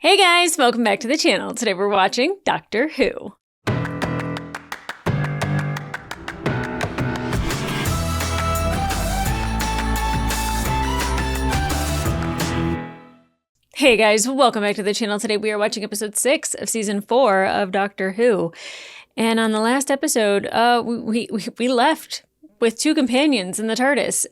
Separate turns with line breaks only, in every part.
Hey guys, welcome back to the channel. Today we're watching Doctor Who. Hey guys, welcome back to the channel. Today we are watching episode 6 of season 4 of Doctor Who. And on the last episode, we left with two companions in the TARDIS.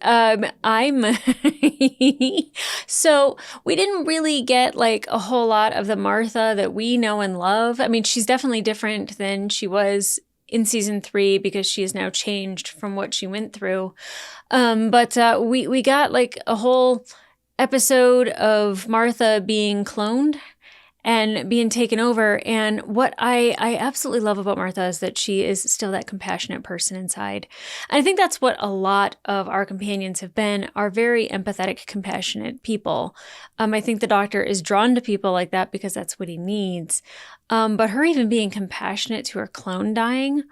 So we didn't really get like a whole lot of the Martha that we know and love. I mean, she's definitely different than she was in season 3 because she has now changed from what she went through. But we got like a whole episode of Martha being cloned and being taken over. And what I absolutely love about Martha is that she is still that compassionate person inside. And I think that's what a lot of our companions have been, are very empathetic, compassionate people. I think the Doctor is drawn to people like that because that's what he needs. But her even being compassionate to her clone dying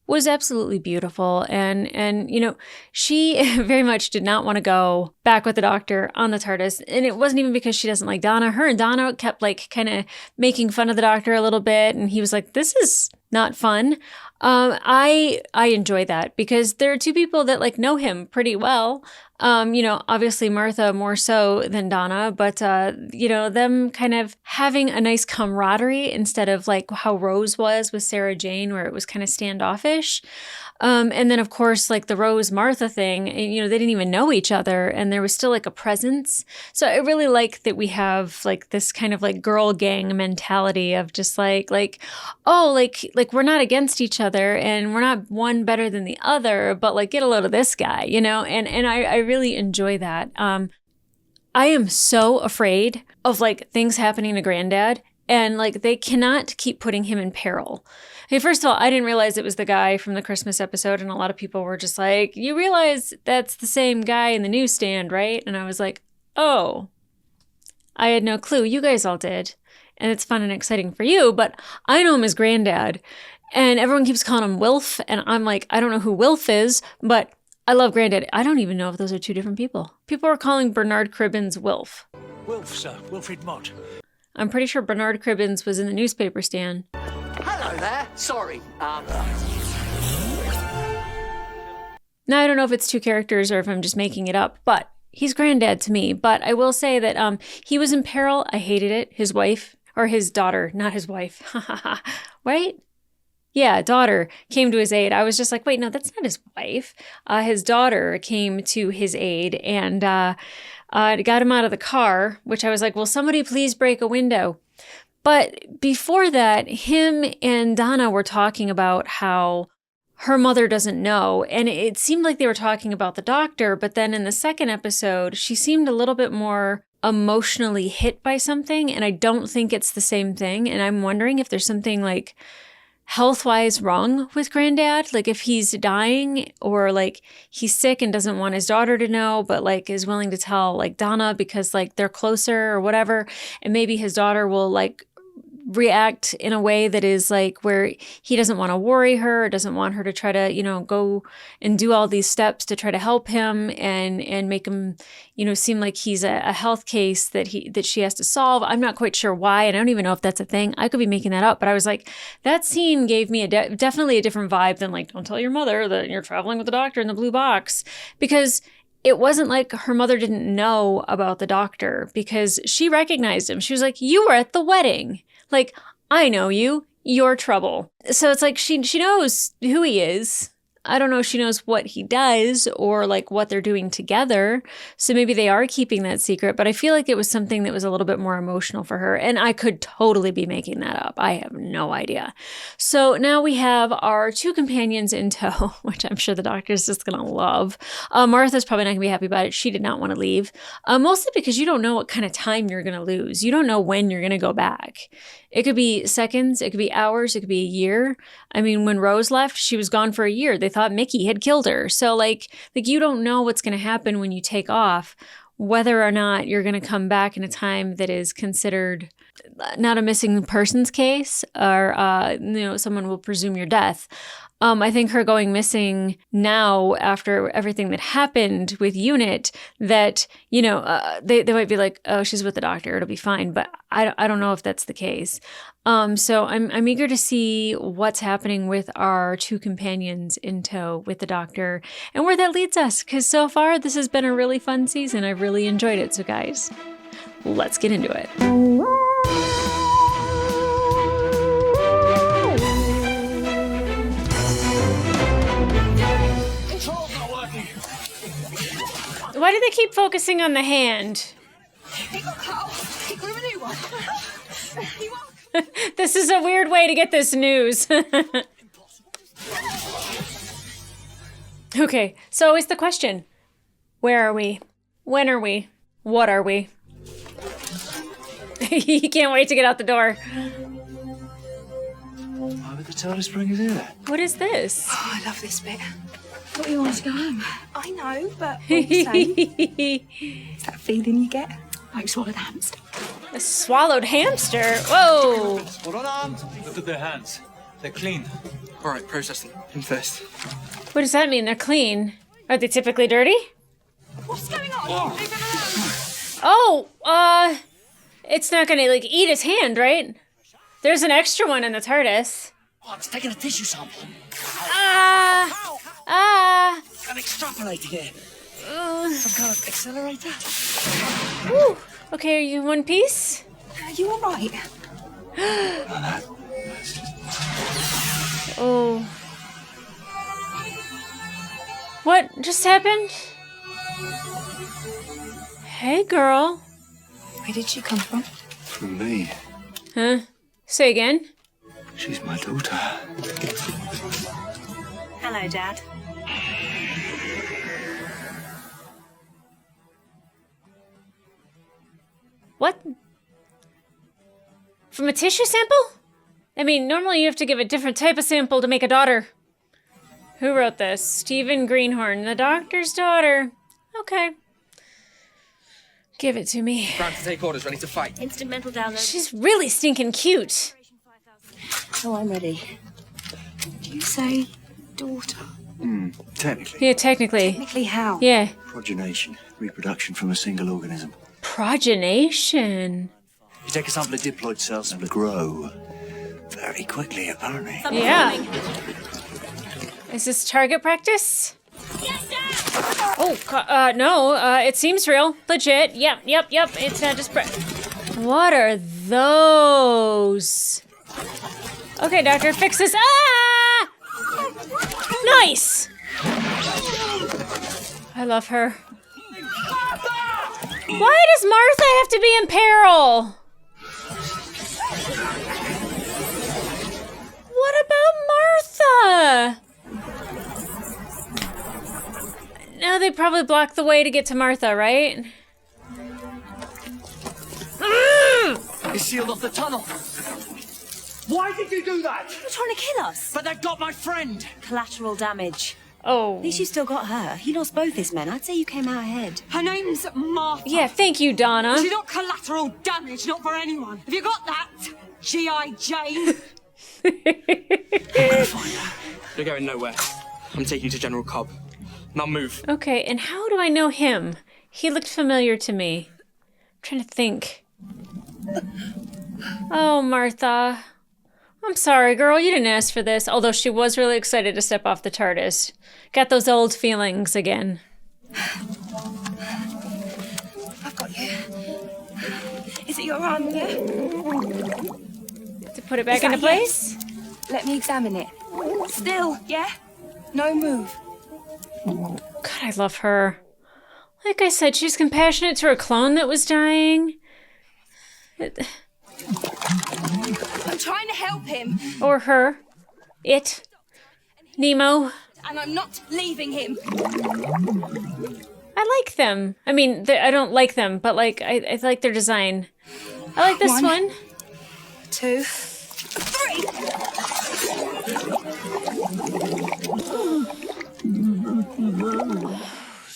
was absolutely beautiful. And you know, she very much did not want to go back with the Doctor on the TARDIS. And it wasn't even because she doesn't like Donna. Her and Donna kept like kind of making fun of the Doctor a little bit. And he was like, this is not fun. I enjoy that because there are two people that like know him pretty well. You know, obviously Martha more so than Donna, but, you know, them kind of having a nice camaraderie instead of like how Rose was with Sarah Jane, where it was kind of standoffish. And then of course, like the Rose Martha thing, you know, they didn't even know each other and there was still like a presence. So I really like that we have like this kind of like girl gang mentality of just like, oh, like we're not against each other and we're not one better than the other, but like get a load of this guy, you know? And I really enjoy that. I am so afraid of like things happening to Granddad, and like they cannot keep putting him in peril. Hey, first of all, I didn't realize it was the guy from the Christmas episode, and a lot of people were just like, you realize that's the same guy in the newsstand, right? And I was like, oh, I had no clue. You guys all did. And it's fun and exciting for you, but I know him as Granddad. And everyone keeps calling him Wilf, and I'm like, I don't know who Wilf is, but I love Granddad. I don't even know if those are two different people. People are calling Bernard Cribbins Wilf.
Wilf, sir. Wilfred Mott.
I'm pretty sure Bernard Cribbins was in the newspaper stand.
Hello there. Sorry.
Now, I don't know if it's two characters or if I'm just making it up, but he's Granddad to me. But I will say that he was in peril. I hated it. His wife, or his daughter, not his wife. Right? Yeah, daughter came to his aid. I was just like, wait, no, that's not his wife. His daughter came to his aid and got him out of the car, which I was like, will somebody please break a window? But before that, him and Donna were talking about how her mother doesn't know. And it seemed like they were talking about the Doctor. But then in the second episode, she seemed a little bit more emotionally hit by something. And I don't think it's the same thing. And I'm wondering if there's something like health-wise wrong with Granddad, like if he's dying or like he's sick and doesn't want his daughter to know, but like is willing to tell like Donna because like they're closer or whatever, and maybe his daughter will like react in a way that is like where he doesn't want to worry her or doesn't want her to try to, you know, go and do all these steps to try to help him and make him, you know, seem like he's a health case that she has to solve. I'm not quite sure why, and I don't even know if that's a thing. I could be making that up, but I was like, that scene gave me definitely a different vibe than like, don't tell your mother that you're traveling with the Doctor in the blue box, because it wasn't like her mother didn't know about the Doctor because she recognized him. She was like, you were at the wedding. Like, I know you, you're trouble. So it's like she knows who he is. I don't know if she knows what he does or like what they're doing together. So maybe they are keeping that secret, but I feel like it was something that was a little bit more emotional for her. And I could totally be making that up. I have no idea. So now we have our two companions in tow, which I'm sure the Doctor's just going to love. Martha's probably not going to be happy about it. She did not want to leave, mostly because you don't know what kind of time you're going to lose. You don't know when you're going to go back. It could be seconds, it could be hours, it could be a year. I mean, when Rose left, she was gone for a year. They thought Mickey had killed her. So like you don't know what's going to happen when you take off, whether or not you're going to come back in a time that is considered not a missing persons case or, someone will presume your death. I think her going missing now after everything that happened with Unit, that, they might be like, oh, she's with the doctor, it'll be fine. But I don't know if that's the case. So I'm eager to see what's happening with our two companions in tow with the doctor and where that leads us. Because so far, this has been a really fun season. I've really enjoyed it. So guys, let's get into it. Why do they keep focusing on the hand?
He got cut off. He got a new one.
This is a weird way to get this news. Okay, so always the question. Where are we? When are we? What are we? He can't wait to get out the door.
Why would the TARDIS bring us here?
What is this?
Oh, I love this bit. Thought you wanted to go home. I know, but all the same. It's that feeling you get. Like swallowed hamster.
A swallowed hamster? Whoa!
Hold on.
Look at their hands. They're clean.
All right, process them. Him first.
What does that mean? They're clean. Are they typically dirty?
What's going on?
Oh, it's not gonna, eat his hand, right? There's an extra one in the TARDIS.
Oh, it's taking a tissue sample. I'm extrapolating here. Some kind of accelerator?
Whew. Okay, are you in one piece?
Are you all right?
Oh. What just happened? Hey, girl.
Where did she come from?
From me.
Huh? Say again?
She's my daughter.
Hello, Dad.
What? From a tissue sample? I mean, normally you have to give a different type of sample to make a daughter. Who wrote this? Stephen Greenhorn, the doctor's daughter. Okay. Give it to me.
Ground to take orders, ready to fight.
Instant mental download.
She's really stinking cute.
Oh, I'm ready. Do you say daughter?
Technically.
Yeah, technically.
Technically how?
Yeah.
Progenation. Reproduction from a single organism.
Progenation.
You take a sample of diploid cells and they grow very quickly, apparently.
Yeah. Is this target practice?
Yes, Dad!
Oh, no, it seems real. Legit. Yep. It's not just What are those? Okay, doctor, fix this. Ah! Nice! I love her. Why does Martha have to be in peril? What about Martha? No, they probably blocked the way to get to Martha, right?
He sealed off the tunnel. Why did you do that?
You're trying to kill us.
But they got my friend.
Collateral damage.
Oh.
At least you still got her. He lost both his men. I'd say you came out ahead.
Her name's Martha.
Yeah, thank you, Donna.
She's not collateral damage, not for anyone. Have you got that, G.I. Jane?
You're going nowhere. I'm taking you to General Cobb. Now move.
Okay, and how do I know him? He looked familiar to me. I'm trying to think. Oh, Martha. I'm sorry, girl, you didn't ask for this. Although she was really excited to step off the TARDIS. Got those old feelings again.
I've got you. Is it your arm, yeah?
To put it back into place?
Let me examine it. Still, yeah? No move.
God, I love her. Like I said, she's compassionate to her clone that was dying.
I'm trying to help him,
Or her. It. Nemo.
and I'm not leaving him.
I like them. I mean, I don't like them, but I like their design. I like this one.
2, 3.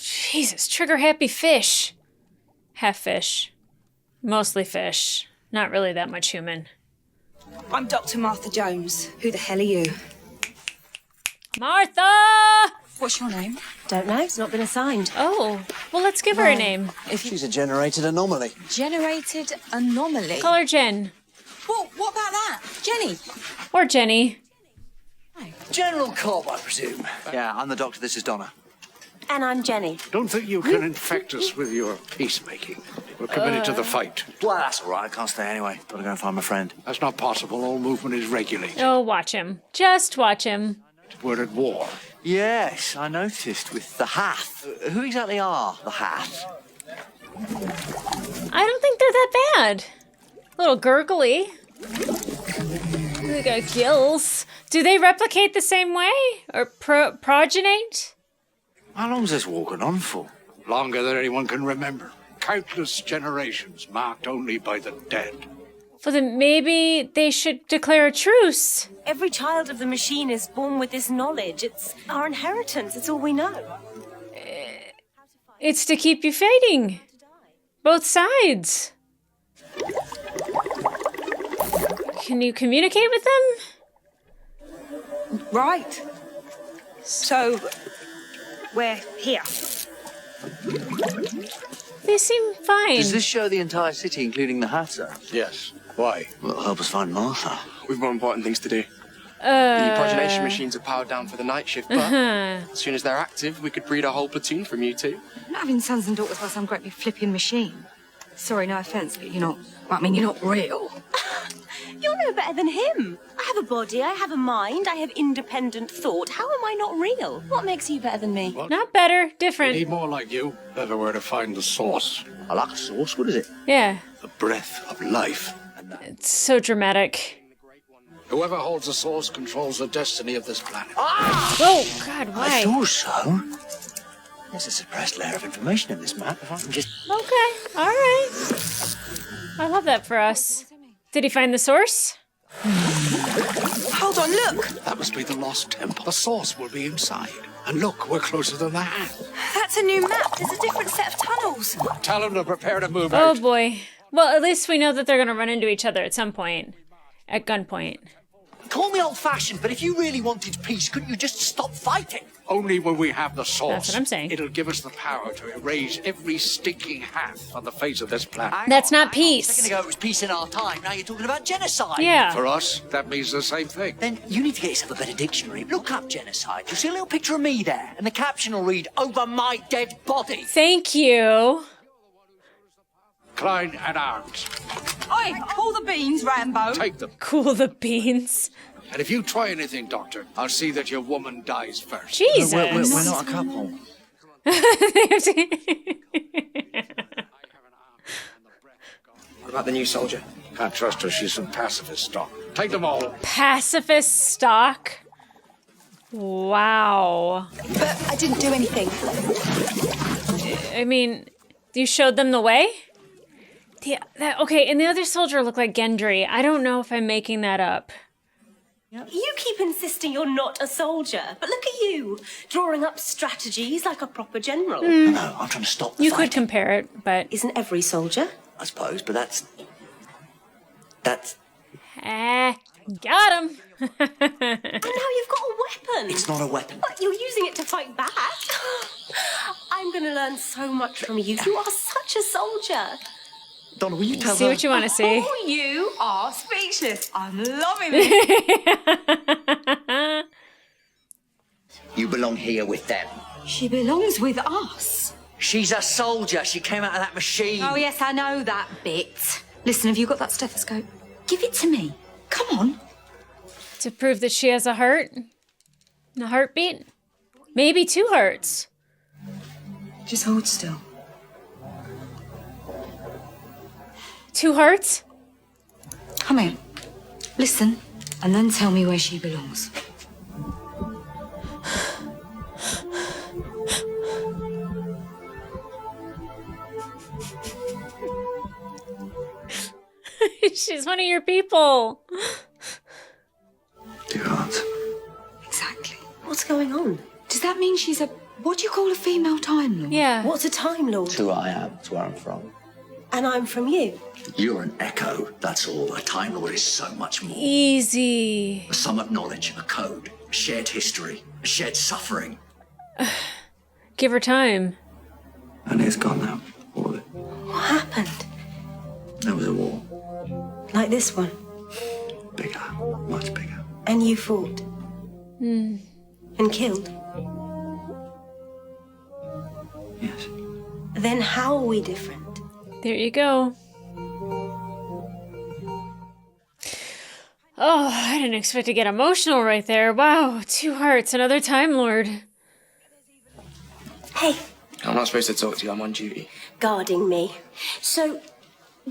Jesus, trigger happy fish. Half fish. Mostly fish. not really that much human.
I'm Dr. Martha Jones. Who the hell are you?
Martha!
What's your name?
Don't know, it's not been assigned.
Oh, well, let's give her a name.
She's a generated anomaly.
Generated anomaly.
Call her Jen.
Well, what about that? Jenny?
Or Jenny.
General Cobb, I presume. Yeah, I'm the doctor. This is Donna.
And I'm Jenny.
Don't think you can infect us with your peacemaking. We're committed to the fight.
Well, that's all right. I can't stay anyway. Gotta go and find my friend.
That's not possible. All movement is regulated.
Oh, watch him. Just watch him.
We're at war.
Yes, I noticed with the Hath. Who exactly are the Hath?
I don't think they're that bad. A little gurgly. They got gills. Do they replicate the same way? Or progenate?
How long's this war going on for? Longer than anyone can remember. Countless generations marked only by the dead.
Well, then maybe they should declare a truce.
Every child of the machine is born with this knowledge. It's our inheritance. It's all we know.
It's to keep you fighting. Both sides. Can you communicate with them?
Right. So, we're here.
They seem fine.
Does this show the entire city, including the Hath, sir?
Yes. Why?
Well, it'll help us find Martha.
We've more important things to do. The progenation machines are powered down for the night shift, but as soon as they're active, we could breed a whole platoon from you two.
Not having sons and daughters by some great big flipping machine. Sorry, no offence, but you're not... I mean, you're not real.
You're no better than him. I have a body, I have a mind, I have independent thought. How am I not real? What makes you better than me?
Not better,
We
different.
need more like you. Better where to find the source.
I like a sauce. What is it?
Yeah,
The breath of life.
it's so dramatic.
Whoever holds the source controls the destiny of this planet.
Oh, God,
I
why?
thought so. There's a suppressed layer of information in this map. If I can just...
Okay, all right. I love that for us. Did he find the source?
Hold on, look!
That must be the lost temple. The source will be inside. And look, we're closer than that.
That's a new map. There's a different set of tunnels.
Tell them to prepare to move
Oh,
out.
boy. Well, at least we know that they're going to run into each other at some point. At gunpoint.
Call me old-fashioned, but if you really wanted peace, couldn't you just stop fighting?
Only when we have the source.
That's what I'm saying.
It'll give us the power to erase every stinking Hath on the face of this planet.
That's not
A
peace.
second ago it was peace in our time. Now you're talking about genocide.
Yeah.
For us, that means the same thing.
Then you need to get yourself a better dictionary. Look up genocide. You'll see a little picture of me there, and the caption will read, "Over my dead body."
Thank you.
Klein and arms.
Oi, pull the beans, Rambo.
Take them.
Cool the beans.
And if you try anything, Doctor, I'll see that your woman dies first.
Jesus.
We're not a couple.
What about the new soldier?
Can't trust her. She's some pacifist stock. Take them all.
Pacifist stock. Wow.
But I didn't do anything.
I mean, you showed them the way? Okay, and the other soldier looked like Gendry. I don't know if I'm making that up.
You keep insisting you're not a soldier, but look at you, drawing up strategies like a proper general.
No, I'm trying to stop the
You
fighting.
could compare it, but...
Isn't every soldier?
I suppose, but that's...
Got him.
And now you've got a weapon.
It's not a weapon.
But you're using it to fight back. I'm going to learn so much from you. You are such a soldier.
Donna, will you tell
See
her?
what you want to see.
Oh, you are speechless. I'm loving it.
You belong here with them.
She belongs with us.
She's a soldier. She came out of that machine.
Oh, yes, I know that bit. Listen, have you got that stethoscope? Give it to me. Come on.
To prove that she has a heart? A heartbeat? Maybe 2 hearts.
Just hold still.
2 hearts?
Come here. Listen, and then tell me where she belongs.
She's one of your people.
2 hearts.
Exactly.
What's going on?
Does that mean she's a... What do you call a female Time Lord?
Yeah.
What's a Time Lord?
It's who I am. It's where I'm from.
And I'm from you.
You're an echo, that's all. A Time Lord is so much more.
Easy.
A sum of knowledge, a code, a shared history, a shared suffering.
Give her time.
And it's gone now, all of it.
What happened?
There was a war.
Like this one?
Bigger, much bigger.
And you fought? And killed?
Yes.
Then how are we different?
There you go. Oh, I didn't expect to get emotional right there. Wow, 2 hearts, another Time Lord.
Hey,
I'm not supposed to talk to you, I'm on duty.
guarding me. So,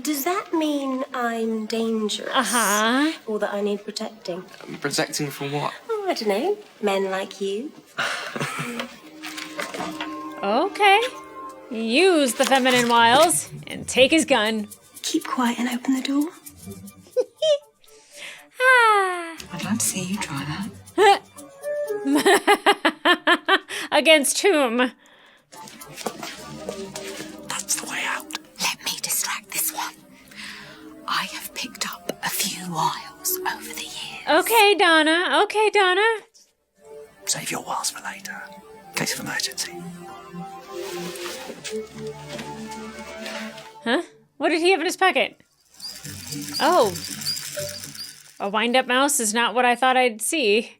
does that mean I'm dangerous?
Uh-huh.
Or that I need protecting?
Protecting from what?
Oh, I don't know. Men like you.
Okay. Use the feminine wiles and take his gun.
Keep quiet and open the door.
Ah.
I'd like to see you try that.
Against whom?
That's the way out.
Let me distract this one. I have picked up a few wiles over the years.
Okay, Donna. Okay, Donna.
Save your wiles for later. Case of emergency.
Huh? What did he have in his pocket? Oh. A wind-up mouse is not what I thought I'd see.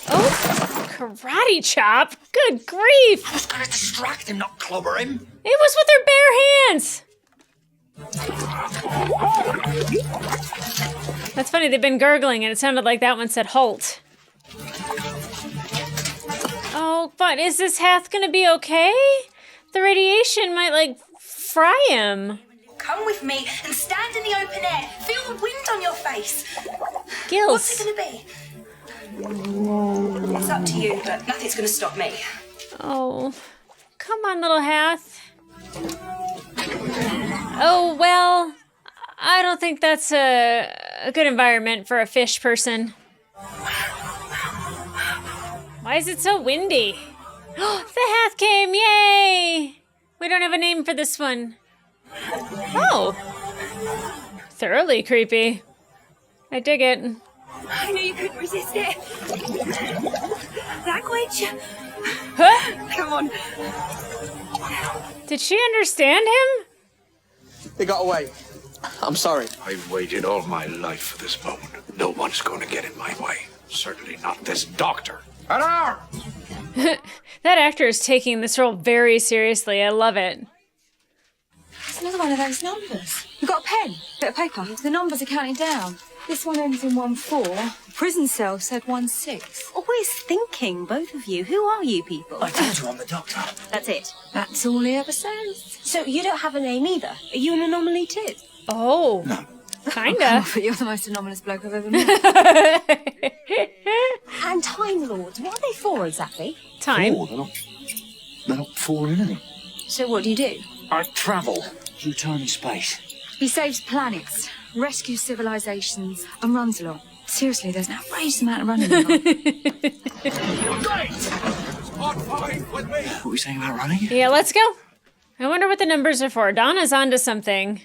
Oh, karate chop? Good grief!
I was gonna distract him, not clobber him.
It was with their bare hands! That's funny, they've been gurgling and it sounded like that one said halt. Oh, but is this Hath gonna be okay? The radiation might, like, fry him.
Come with me and stand in the open air. Feel the wind on your face.
Gills.
What's it gonna be? It's up to you, but nothing's gonna stop me.
Oh, come on, little Hath. Oh, well, I don't think that's a good environment for a fish person. Why is it so windy? The Hath came, yay! We don't have a name for this one. Oh, thoroughly creepy. I dig it.
I knew you couldn't resist it. Language.
Huh?
Come on.
Did she understand him?
They got away. I'm sorry.
I've waited all my life for this moment. No one's going to get in my way. Certainly not this doctor. An hour!
That actor is taking this role very seriously. I love it.
It's another one of those numbers. You got a pen? Bit of paper? The numbers are counting down. This one ends in 14. Prison cell said 16.
Always thinking, both of you. Who are you people?
I told you I'm the doctor.
That's it.
That's all he ever says.
So you don't have a name either? Are you an anomaly too?
Oh,
No.
kinda.
But you're the most anomalous bloke I've ever met.
And Time Lords, what are they for exactly?
Time.
They're not for anything.
So what do you do?
I travel through time and space.
He saves planets, rescues civilizations, and runs a lot. Seriously, there's an outrageous amount of running going on.
What were we saying about running?
Yeah, let's go. I wonder what the numbers are for. Donna's onto something.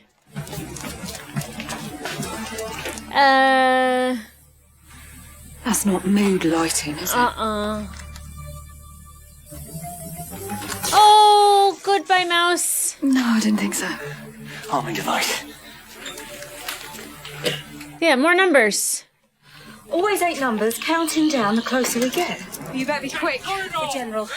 That's not mood lighting, is it?
Oh, goodbye, mouse.
No, I didn't think so.
Arming device.
Yeah, more numbers.
Always 8 numbers, counting down the closer we get. You better be quick.
The General.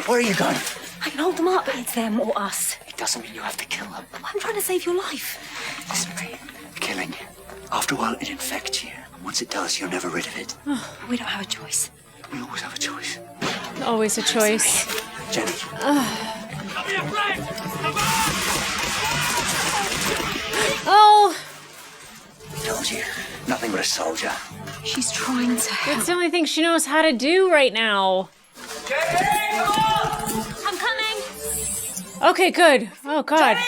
Where are you going?
I can hold them up, but it's them or us.
It doesn't mean you have to kill them.
I'm trying to save your life.
Listen to me. Killing. After a while, it infects you. And once it does, you're never rid of it.
We don't have a choice.
We always have a choice.
Always a choice.
Jenny.
Oh,
I told you. Nothing but a soldier.
She's trying to help.
it's the only thing she knows how to do right now.
I'm coming.
Okay, good. Oh, God.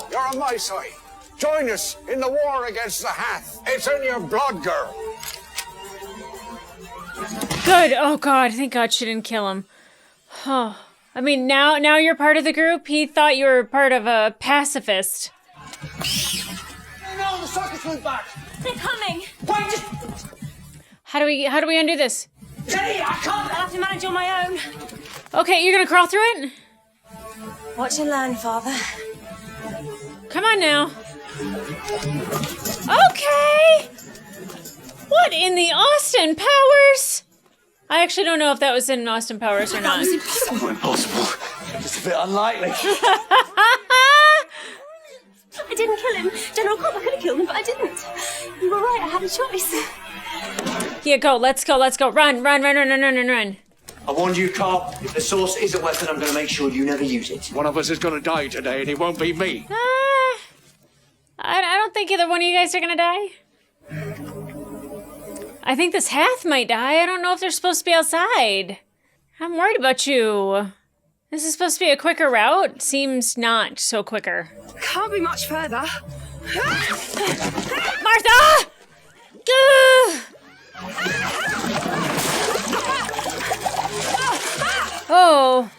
You're on my side. Join us in the war against the Hath. It's in your blood, girl.
Good. Oh, God. Thank God she didn't kill him. Oh, I mean, now you're part of the group? He thought you were part of a pacifist.
No, the circus went back.
They're coming.
Wait, just...
How do we undo this?
Jenny, I can't...
I'll have to manage on my own.
Okay, you're gonna crawl through it?
Watch and learn, Father.
Come on now. Okay. What in the Austin Powers? I actually don't know if that was in Austin Powers or not.
Not impossible. Just a bit unlikely.
I didn't kill him. General Cobb, I could have killed him, but I didn't. You were right, I had a choice.
Yeah, go. Let's go. Run.
I warned you, Carl. If the source is a weapon, I'm going to make sure you never use it.
One of us is going to die today, and it won't be me.
I don't think either one of you guys are gonna die. I think this Hath might die. I don't know if they're supposed to be outside. I'm worried about you. This is supposed to be a quicker route. Seems not so quicker.
Can't be much further.
Martha! Gah! Oh.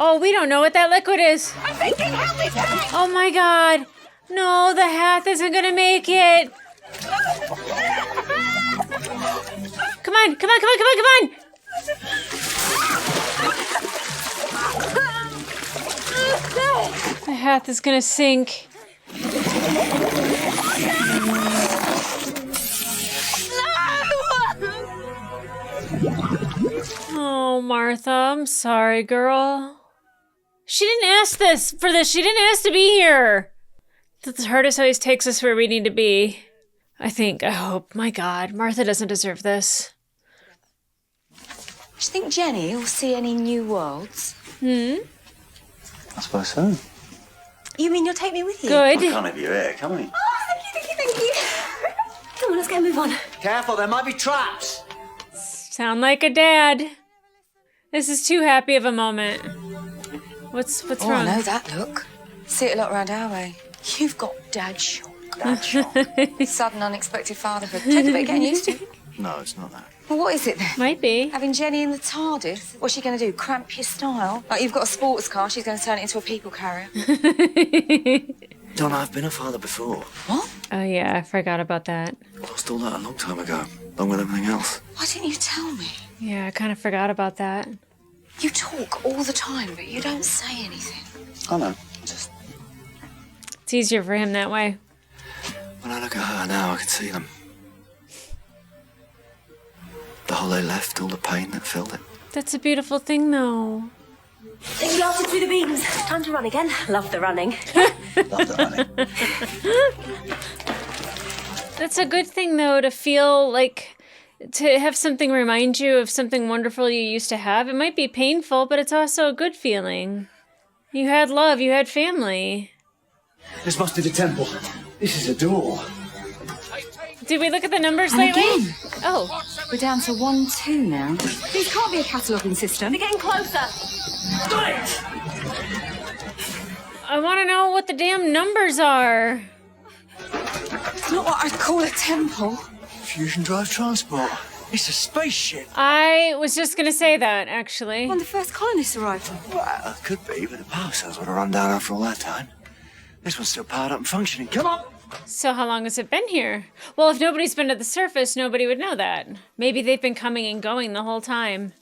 Oh, we don't know what that liquid is.
I'm thinking, help me, Jack!
Oh my god. No, the Hath isn't gonna make it. Come on. The Hath is gonna sink. Oh, Martha, I'm sorry, girl. She didn't ask for this. She didn't ask to be here. The TARDIS always takes us where we need to be. I hope. My God, Martha doesn't deserve this.
Do you think Jenny will see any new worlds?
I suppose so.
You mean you'll take me with you?
Good.
Can't have you here, can we?
Oh, thank you. Come on, let's get a move on.
Careful, there might be traps.
Sound like a dad. This is too happy of a moment. What's
Oh,
wrong?
I know that look. See it a lot around our way. You've got dad shock.
Dad shock.
Sudden, unexpected fatherhood. Take a bit of getting used to.
No, it's not that.
Well, what is it then?
Might be.
Having Jenny in the TARDIS? What's she going to do? Cramp your style? Like you've got a sports car, she's going to turn it into a people carrier.
Donna, I've been a father before.
What?
Oh yeah, I forgot about that.
Lost all that a long time ago, along with everything else.
Why didn't you tell me?
Yeah, I kind of forgot about that.
You talk all the time, but you don't say anything.
I know. Just
It's easier for him that way.
when I look at her now, I can see them. The hole they left, all the pain that filled it.
That's a beautiful thing, though.
You blasted through the beams. Time to run again. Love the running.
Love that, honey.
That's a good thing, though, to feel like, to have something remind you of something wonderful you used to have. It might be painful, but it's also a good feeling. You had love, you had family.
This must be the temple. This is a door.
Did we look at the numbers
And
lately?
again.
Oh.
We're down to 1-2 now.
This can't be a cataloguing system.
They're getting closer.
I want to know what the damn numbers are.
It's not what I'd call a temple.
Fusion drive transport.
It's a spaceship.
I was just going to say that, actually.
When the first colonists arrived.
Well, it could be, but the power cells would have run down after all that time. This one's still powered up and functioning. Come on!
So how long has it been here? Well, if nobody's been to the surface, nobody would know that. Maybe they've been coming and going the whole time.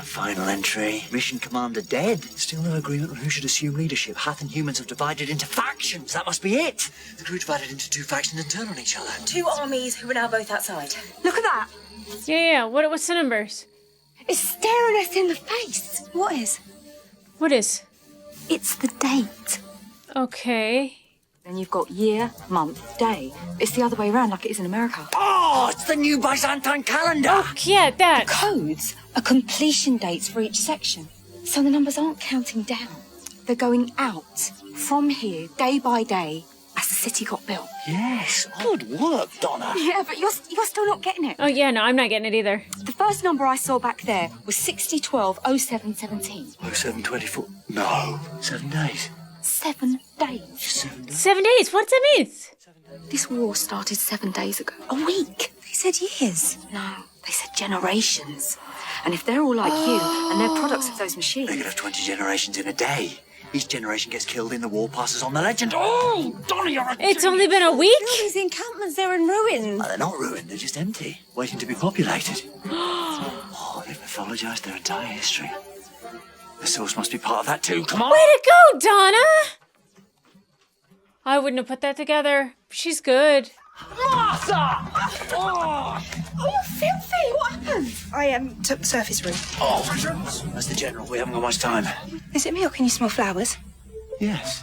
Final entry. Mission commander dead. Still no agreement on who should assume leadership. Hath and humans have divided into factions. That must be it. The crew divided into two factions and turned on each other.
Two armies who are now both outside.
Look at that.
Yeah. What's the numbers?
It's staring us in the face. What is?
What is?
It's the date.
Okay.
Then you've got year, month, day. It's the other way around like it is in America.
Oh, it's the new Byzantine calendar.
Oh, yeah, that.
Codes are completion dates for each section. So the numbers aren't counting down. They're going out from here, day by day, as the city got built.
Yes, good work, Donna.
Yeah, but you're still not getting it.
Oh, yeah, no, I'm not getting it either.
The first number I saw back there was 6012-0717.
0724. No. 7 days.
7 days.
7 days.
7 days. What's that mean?
This war started 7 days ago. A week. They said years. No, They said generations. And if they're all like you, and they're products of those machines...
They could have 20 generations in a day. Each generation gets killed in the war, passes on the legend. Oh, Donna, you're a...
It's only been a week?
All these encampments, they're in ruins.
Oh, they're not ruined, they're just empty, waiting to be populated. Oh, they've mythologized their entire history. The source must be part of that too. Come on!
Way to go, Donna! I wouldn't have put that together. She's good.
Martha! Oh!
Oh, you're filthy. What happened? I took the surface room.
Oh, that's the general. We haven't got much time.
Is it me or can you smell flowers?
Yes.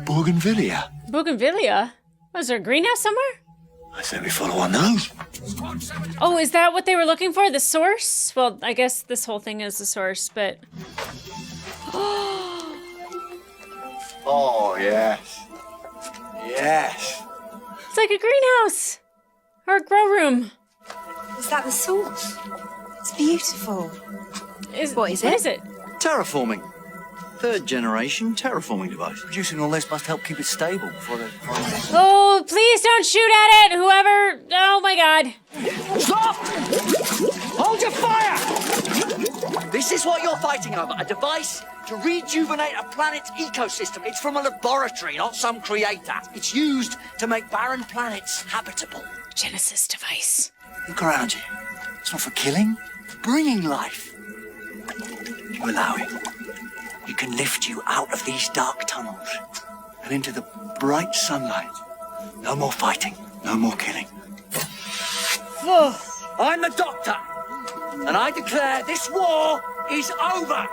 Bougainvillea.
Bougainvillea? Was there a greenhouse somewhere?
I say we follow our nose.
Oh, is that what they were looking for? The source? Well, I guess this whole thing is the source, but...
Oh, yes. Yes.
It's like a greenhouse. Or a grow room.
Is that the source? It's beautiful. What is it?
What is it?
Terraforming. Third generation terraforming device. Producing all this must help keep it stable before they...
Oh, please don't shoot at it, whoever... Oh, my God.
Stop! Hold your fire!
This is what you're fighting over. A device to rejuvenate a planet's ecosystem. It's from a laboratory, not some creator. It's used to make barren planets habitable.
Genesis device.
Look around you. It's not for killing, bringing life. You allow it. It can lift you out of these dark tunnels and into the bright sunlight. No more fighting, no more killing. I'm the doctor, and I declare this war is over.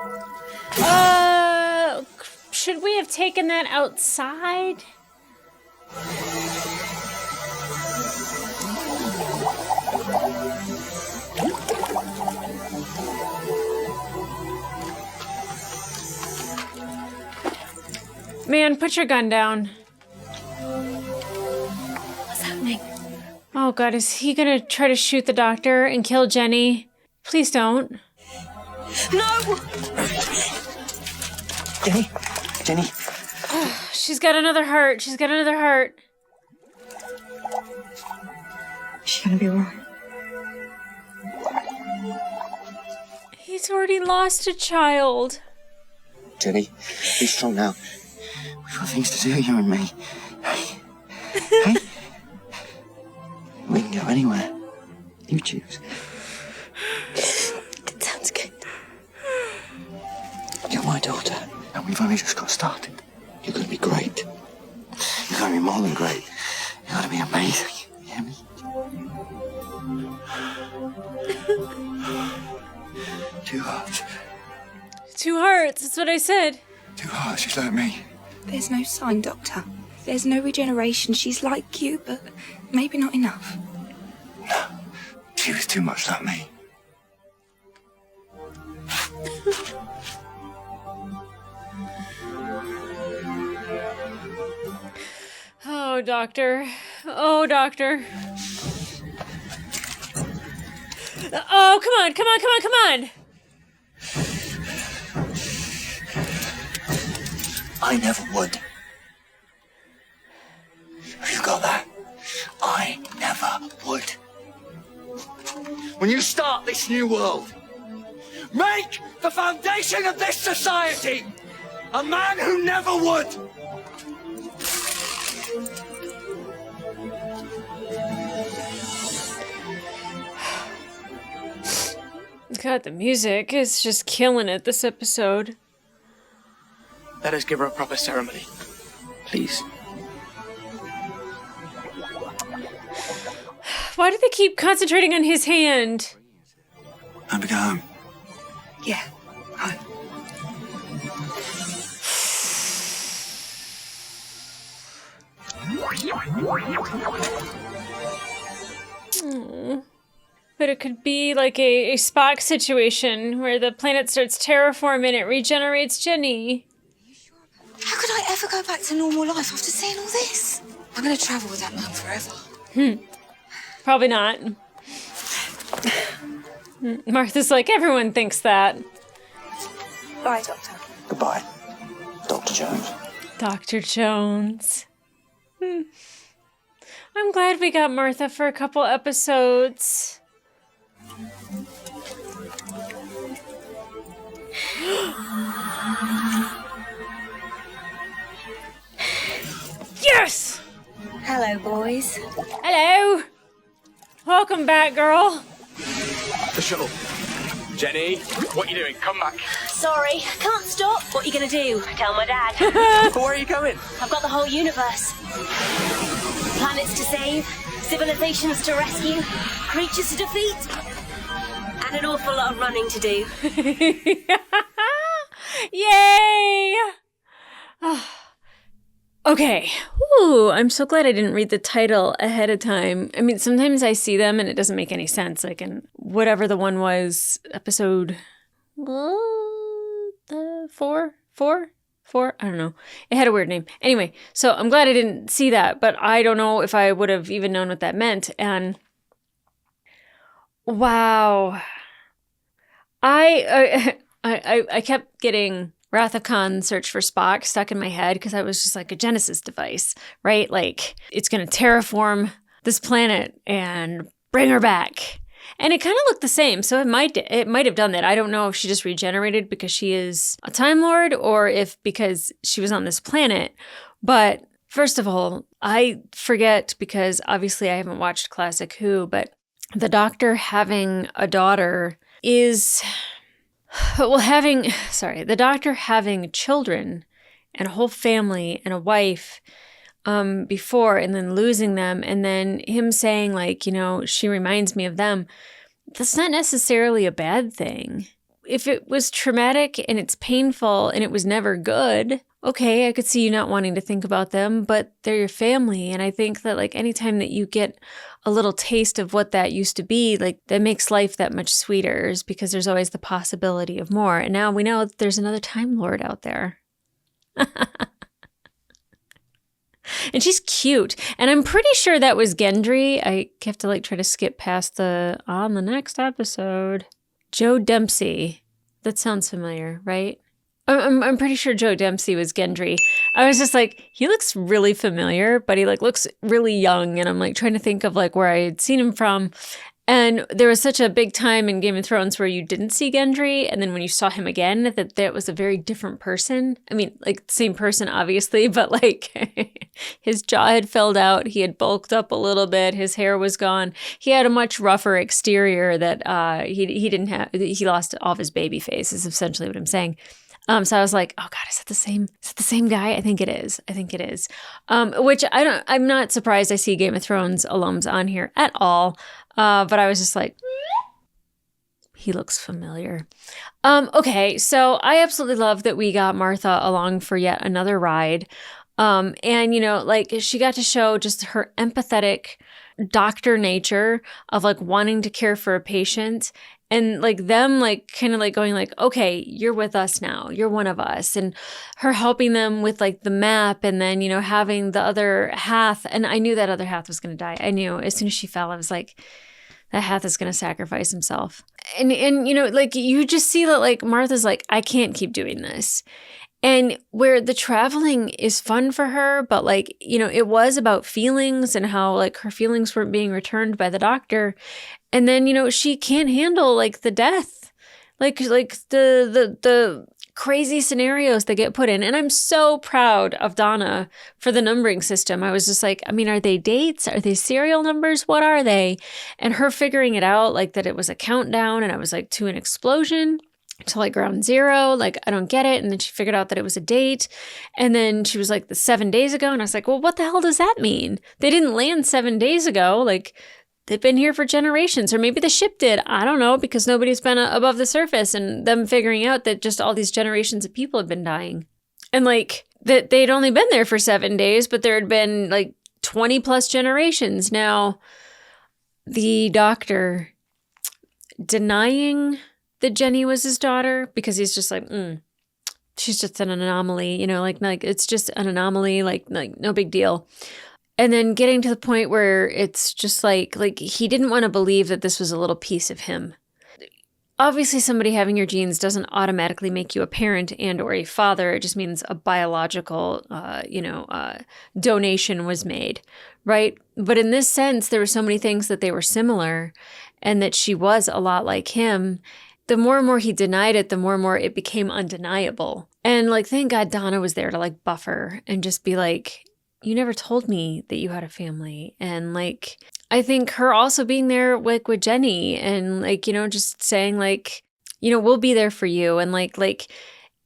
Should we have taken that outside? Man, put your gun down.
What's happening?
Oh God, is he gonna try to shoot the doctor and kill Jenny? Please don't.
No!
Jenny.
She's got another heart. She's got another heart.
Is she gonna be alright?
He's already lost a child.
Jenny, be strong now. We've got things to do, you and me. Hey? Hey? We can go anywhere. You choose.
That sounds good.
You're my daughter, and we've only just got started. You're going to be great. You're going to be more than great. You're going to be amazing. You hear me? Two hearts.
Two hearts, that's what I said.
Two hearts, just like me.
There's no sign, Doctor. There's no regeneration. She's like you, but maybe not enough.
No, she was too much like me.
Oh, Doctor. Oh, Doctor. Oh, come on, come on, come on, come on!
I never would. Have you got that? I never would. When you start this new world, make the foundation of this society a man who never would.
God, the music is just killing it this episode.
Let us give her a proper ceremony. Please.
Why do they keep concentrating on his hand?
Time to go home.
Yeah. Home.
But it could be like a Spock situation where the planet starts terraforming, it regenerates Jenny.
How could I ever go back to normal life after seeing all this? I'm going to travel with that man forever.
Probably not. Martha's like, everyone thinks that.
Bye, Doctor.
Goodbye, Dr. Jones.
Dr. Jones. I'm glad we got Martha for a couple episodes. Yes!
Hello, boys.
Hello! Welcome back, girl.
The shuttle. Jenny, what are you doing? Come back.
Sorry, can't stop. What are you gonna do? Tell my dad.
Where are you going?
I've got the whole universe. Planets to save, civilizations to rescue, creatures to defeat, and an awful lot of running to do.
Yay! Okay. Ooh, I'm so glad I didn't read the title ahead of time. I mean, sometimes I see them and it doesn't make any sense. Like in whatever the one was, episode 4? I don't know. It had a weird name. Anyway, so I'm glad I didn't see that, but I don't know if I would have even known what that meant. And wow. I kept getting Wrath of Khan Search for Spock stuck in my head because I was just like a Genesis device, right? Like it's going to terraform this planet and bring her back. And it kind of looked the same. So it might have done that. I don't know if she just regenerated because she is a Time Lord or if because she was on this planet. But first of all, I forget because obviously I haven't watched Classic Who, but the Doctor having a daughter is... Well, the Doctor having children and a whole family and a wife before and then losing them and then him saying like, you know, she reminds me of them, that's not necessarily a bad thing. If it was traumatic and it's painful and it was never good, okay, I could see you not wanting to think about them, but they're your family. And I think that like anytime that you get a little taste of what that used to be, like that makes life that much sweeter is because there's always the possibility of more. And now we know that there's another Time Lord out there. And she's cute. And I'm pretty sure that was Gendry. I have to like try to skip past on the next episode. Joe Dempsey. That sounds familiar, right? I'm pretty sure Joe Dempsey was Gendry. I was just like, he looks really familiar, but he like looks really young. And I'm like trying to think of like where I had seen him from. And there was such a big time in Game of Thrones where you didn't see Gendry. And then when you saw him again, that was a very different person. I mean, like same person, obviously, but like his jaw had filled out. He had bulked up a little bit. His hair was gone. He had a much rougher exterior that he didn't have. He lost all of his baby face is essentially what I'm saying. So I was like, oh God, is that the same guy? I think it is. Which I'm not surprised I see Game of Thrones alums on here at all. But I was just like, he looks familiar. Okay, so I absolutely love that we got Martha along for yet another ride. And, you know, like she got to show just her empathetic doctor nature of like wanting to care for a patient and like them like kind of like going like, okay, you're with us now. You're one of us. And her helping them with like the map and then, you know, having the other half. And I knew that other half was going to die. I knew as soon as she fell, I was like, that half is going to sacrifice himself. And, you know, like you just see that like Martha's like, I can't keep doing this. And where the traveling is fun for her, but like, you know, it was about feelings and how like her feelings weren't being returned by the doctor. And then, you know, she can't handle like the death, like the crazy scenarios that get put in. And I'm so proud of Donna for the numbering system. I was just like, I mean, are they dates? Are they serial numbers? What are they? And her figuring it out, like that it was a countdown and I was like to an explosion. To like ground zero, like I don't get it. And then she figured out that it was a date. And then she was like the 7 days ago. And I was like, well, what the hell does that mean? They didn't land 7 days ago. Like they've been here for generations. Or maybe the ship did. I don't know, because nobody's been above the surface and them figuring out that just all these generations of people have been dying. And like that they'd only been there for 7 days, but there had been like 20 plus generations. Now, the doctor denying that Jenny was his daughter because he's just like, she's just an anomaly, you know, like it's just an anomaly, like no big deal. And then getting to the point where it's just like he didn't want to believe that this was a little piece of him. Obviously, somebody having your genes doesn't automatically make you a parent and or a father. It just means a biological, donation was made, right? But in this sense, there were so many things that they were similar. and that she was a lot like him, the more and more he denied it, the more and more it became undeniable. And like, thank God Donna was there to like buffer and just be like, you never told me that you had a family. And like, I think her also being there like with Jenny and like, just saying like, we'll be there for you. And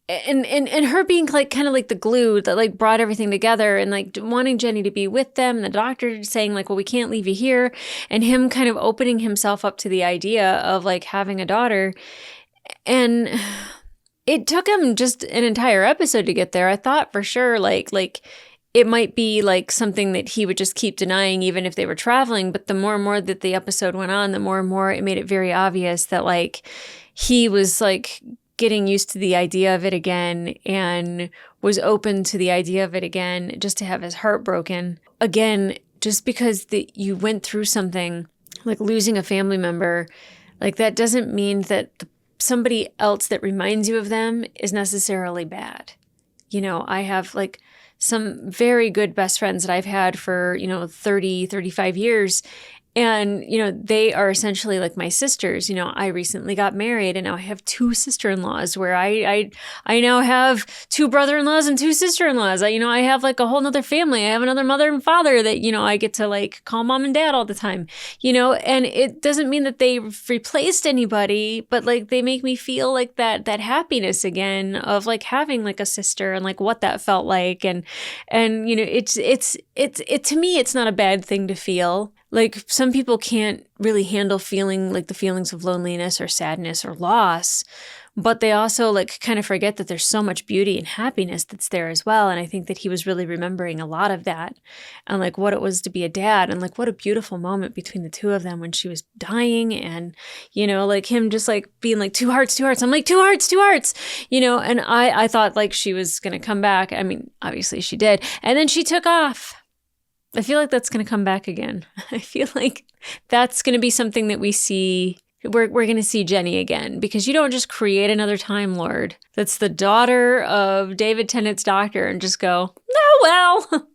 and her being like kind of like the glue that like brought everything together and like wanting Jenny to be with them. And the doctor saying like, well, we can't leave you here. And him kind of opening himself up to the idea of like having a daughter. And it took him just an entire episode to get there. I thought for sure like it might be like something that he would just keep denying even if they were traveling. But the more and more that the episode went on, the more and more it made it very obvious that like he was like getting used to the idea of it again and was open to the idea of it again, just to have his heart broken. Again, just because you went through something like losing a family member, like that doesn't mean that somebody else that reminds you of them is necessarily bad. I have like some very good best friends that I've had for, 30, 35 years. And, they are essentially like my sisters. I recently got married and now I have 2 sister-in-laws where I now have 2 brother-in-laws and 2 sister-in-laws. I have like a whole nother family. I have another mother and father that, I get to like call mom and dad all the time, and it doesn't mean that they've replaced anybody, but like they make me feel like that happiness again of like having like a sister and like what that felt like. And it's to me, it's not a bad thing to feel. Like some people can't really handle feeling like the feelings of loneliness or sadness or loss, but they also like kind of forget that there's so much beauty and happiness that's there as well. And I think that he was really remembering a lot of that and like what it was to be a dad and like what a beautiful moment between the 2 of them when she was dying and, like him just like being like 2 hearts, 2 hearts. I'm like 2 hearts, 2 hearts, and I thought like she was going to come back. I mean, obviously she did. And then she took off. I feel like that's going to come back again. I feel like that's going to be something that we see. We're going to see Jenny again because you don't just create another Time Lord that's the daughter of David Tennant's doctor and just go, oh, well,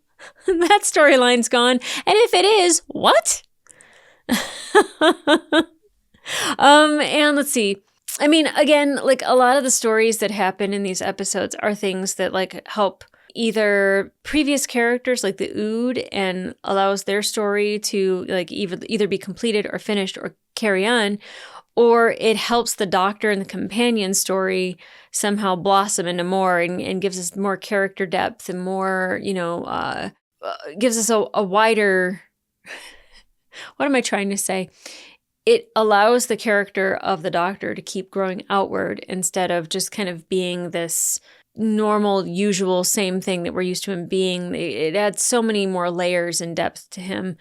that storyline's gone. And if it is, what? And let's see. I mean, again, like a lot of the stories that happen in these episodes are things that like help either previous characters like the Ood and allows their story to like either be completed or finished or carry on, or it helps the doctor and the companion story somehow blossom into more and gives us more character depth and more, gives us a wider, what am I trying to say? It allows the character of the doctor to keep growing outward instead of just kind of being this normal, usual, same thing that we're used to him being. It adds so many more layers and depth to him.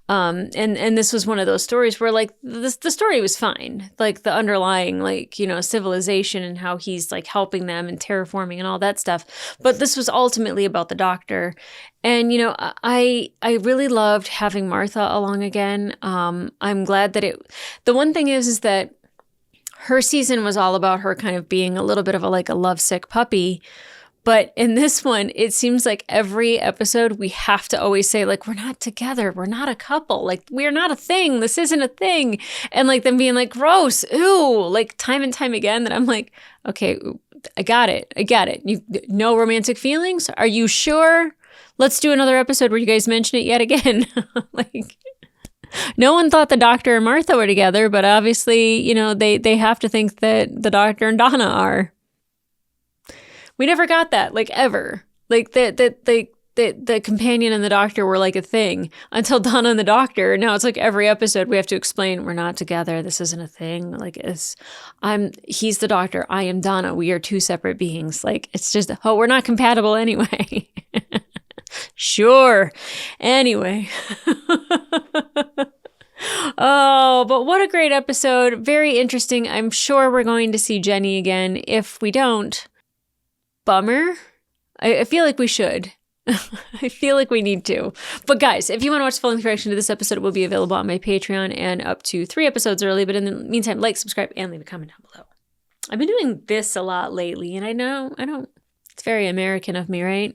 And this was one of those stories where like the story was fine. Like the underlying civilization and how he's like helping them and terraforming and all that stuff. But this was ultimately about the doctor. And, I really loved having Martha along again. I'm glad that the one thing is that her season was all about her kind of being a little bit of a lovesick puppy. But in this one, it seems like every episode we have to always say like, we're not together. We're not a couple. Like, we're not a thing. This isn't a thing. And like them being like, gross, ew, like time and time again that I'm like, okay, I got it. No romantic feelings? Are you sure? Let's do another episode where you guys mention it yet again. Like, no one thought the doctor and Martha were together, but obviously, they have to think that the doctor and Donna are. We never got that, like, ever. Like, the companion and the doctor were like a thing until Donna and the doctor. Now it's like every episode we have to explain we're not together. This isn't a thing. Like, he's the doctor. I am Donna. We are 2 separate beings. Like, it's just, we're not compatible anyway. Sure. Anyway. Oh, but what a great episode. Very interesting. I'm sure we're going to see Jenny again. If we don't, bummer. I feel like we should. I feel like we need to. But guys, if you want to watch the full reaction to this episode, it will be available on my Patreon and up to 3 episodes early. But in the meantime, like, subscribe, and leave a comment down below. I've been doing this a lot lately, and I don't, it's very American of me, right?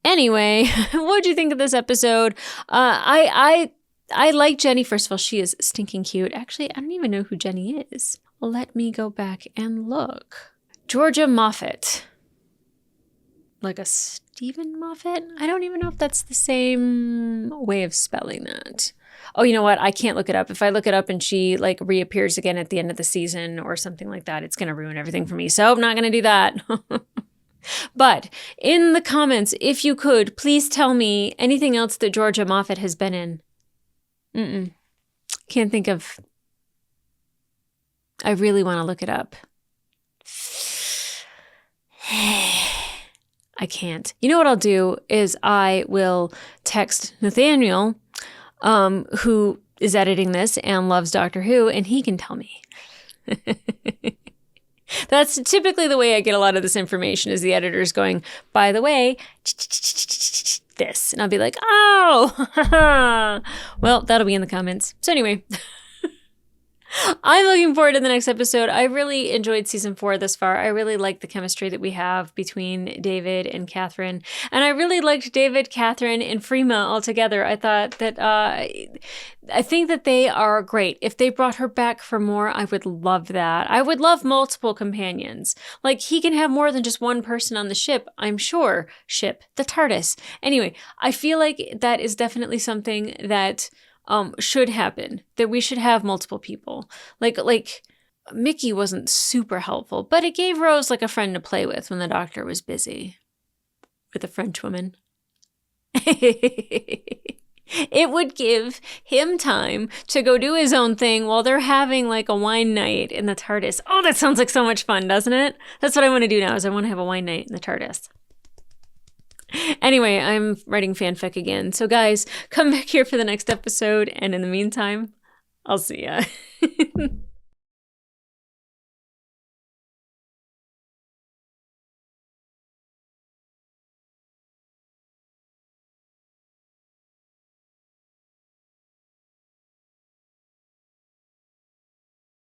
Anyway, what did you think of this episode? I I like Jenny. First of all, she is stinking cute. Actually, I don't even know who Jenny is. Let me go back and look. Georgia Moffat. Like a Stephen Moffat? I don't even know if that's the same way of spelling that. Oh, you know what? I can't look it up. If I look it up and she like reappears again at the end of the season or something like that, it's going to ruin everything for me. So I'm not going to do that. But in the comments, if you could, please tell me anything else that Georgia Moffat has been in. Can't think of. I really want to look it up. I can't. You know what I'll do is I will text Nathanael, who is editing this and loves Doctor Who, and he can tell me. That's typically the way I get a lot of this information is the editors going, by the way, this. And I'll be like, oh, well, that'll be in the comments. So anyway, I'm looking forward to the next episode. I really enjoyed season 4 thus far. I really like the chemistry that we have between David and Catherine. And I really liked David, Catherine, and Freema all together. I thought that, I think that they are great. If they brought her back for more, I would love that. I would love multiple companions. Like, he can have more than just one person on the ship, I'm sure. Ship, the TARDIS. Anyway, I feel like that is definitely something that should happen, that we should have multiple people. Like Mickey wasn't super helpful, but it gave Rose like a friend to play with when the doctor was busy with a French woman. It would give him time to go do his own thing while they're having like a wine night in the TARDIS. Oh, that sounds like so much fun, doesn't it? That's what I want to do now, is I want to have a wine night in the TARDIS. Anyway, I'm writing fanfic again. So guys, come back here for the next episode. And in the meantime, I'll see ya.